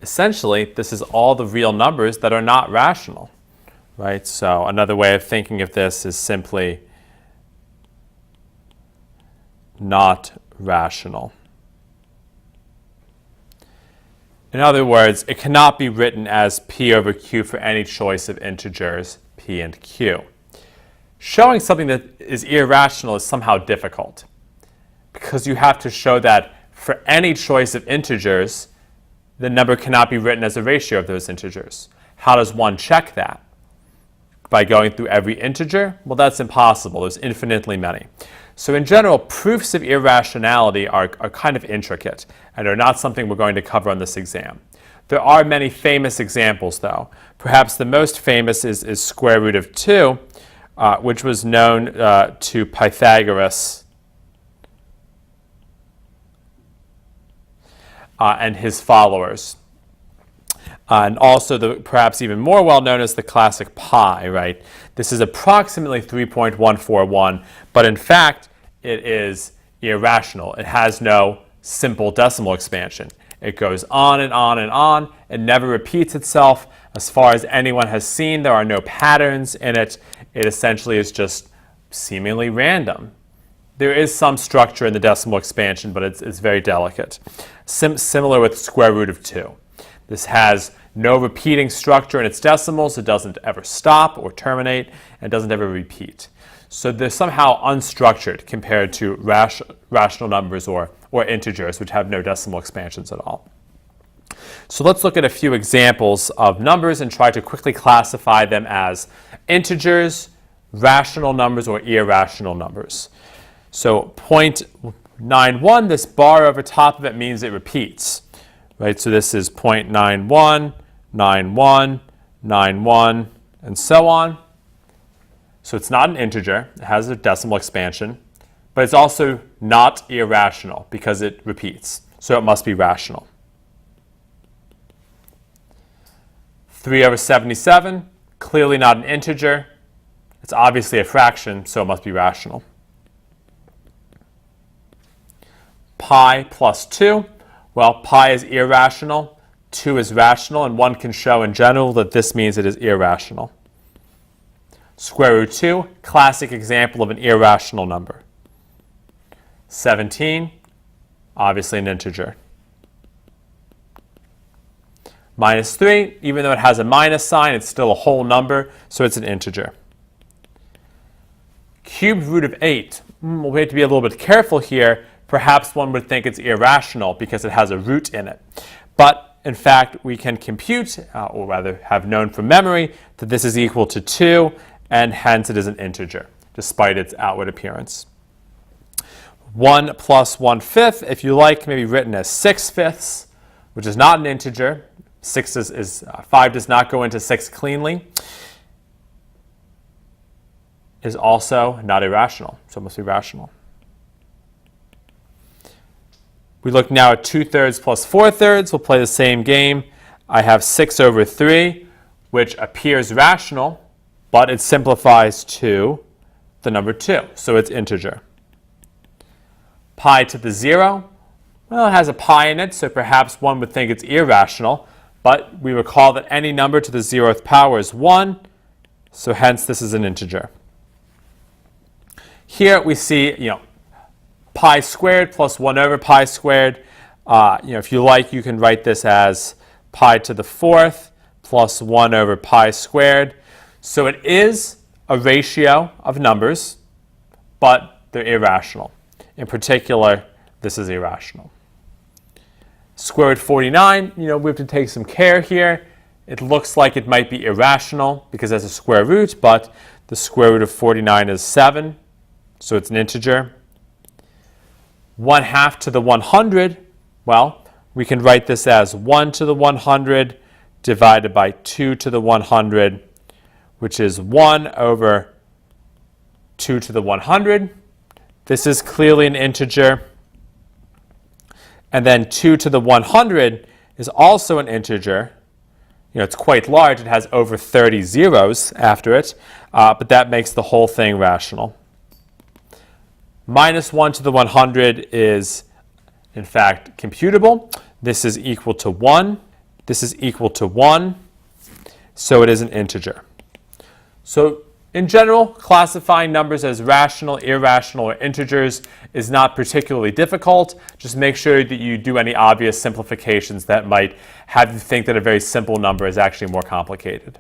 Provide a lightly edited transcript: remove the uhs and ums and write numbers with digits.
essentially, this is all the real numbers that are not rational, right? So another way of thinking of this is simply not rational. In other words, it cannot be written as p over q for any choice of integers p and q. Showing something that is irrational is somehow difficult because you have to show that for any choice of integers, the number cannot be written as a ratio of those integers. How does one check that? By going through every integer? Well, that's impossible. There's infinitely many. So in general, proofs of irrationality are kind of intricate and are not something we're going to cover on this exam. There are many famous examples, though. Perhaps the most famous is square root of 2, which was known to Pythagoras and his followers. And also perhaps even more well known as the classic pi, right? This is approximately 3.141, but in fact, it is irrational. It has no simple decimal expansion. It goes on and on and on. It never repeats itself. As far as anyone has seen, there are no patterns in it. It essentially is just seemingly random. There is some structure in the decimal expansion, but it's very delicate. Similar with square root of 2. This has no repeating structure in its decimals. It doesn't ever stop or terminate, and it doesn't ever repeat. So they're somehow unstructured compared to rational numbers or integers, which have no decimal expansions at all. So let's look at a few examples of numbers and try to quickly classify them as integers, rational numbers, or irrational numbers. So 0.91, this bar over top of it means it repeats. Right, so this is 0.91, 91, 91, and so on. So it's not an integer. It has a decimal expansion. But it's also not irrational because it repeats. So it must be rational. 3 over 77, clearly not an integer. It's obviously a fraction, so it must be rational. Pi plus 2. Well, pi is irrational, 2 is rational, and one can show in general that this means it is irrational. Square root 2, classic example of an irrational number. 17, obviously an integer. Minus 3, even though it has a minus sign, it's still a whole number, so it's an integer. Cubed root of 8, we have to be a little bit careful here. Perhaps one would think it's irrational because it has a root in it. But in fact, we can compute, or rather have known from memory, that this is equal to 2, and hence it is an integer, despite its outward appearance. 1 plus 1/5, if you like, may be written as 6/5, which is not an integer. 5 does not go into 6 cleanly. Is also not irrational, so it must be rational. We look now at 2/3 plus 4/3. We'll play the same game. I have 6 over 3, which appears rational, but it simplifies to the number 2, so it's integer. Pi to the 0, well, it has a pi in it, so perhaps one would think it's irrational, but we recall that any number to the 0th power is 1, so hence this is an integer. Here we see, pi squared plus 1 over pi squared. If you like, you can write this as pi to the 4th plus 1 over pi squared. So it is a ratio of numbers, but they're irrational. In particular, this is irrational. Square root 49, we have to take some care here. It looks like it might be irrational because it has a square root, but the square root of 49 is 7, so it's an integer. 1/2 to the 100, well, we can write this as 1 to the 100 divided by 2 to the 100, which is 1 over 2 to the 100. This is clearly an integer. And then 2 to the 100 is also an integer. It's quite large. It has over 30 zeros after it, but that makes the whole thing rational. Minus 1 to the 100 is, in fact, computable. This is equal to 1. This is equal to 1, so it is an integer. So in general, classifying numbers as rational, irrational, or integers is not particularly difficult. Just make sure that you do any obvious simplifications that might have you think that a very simple number is actually more complicated.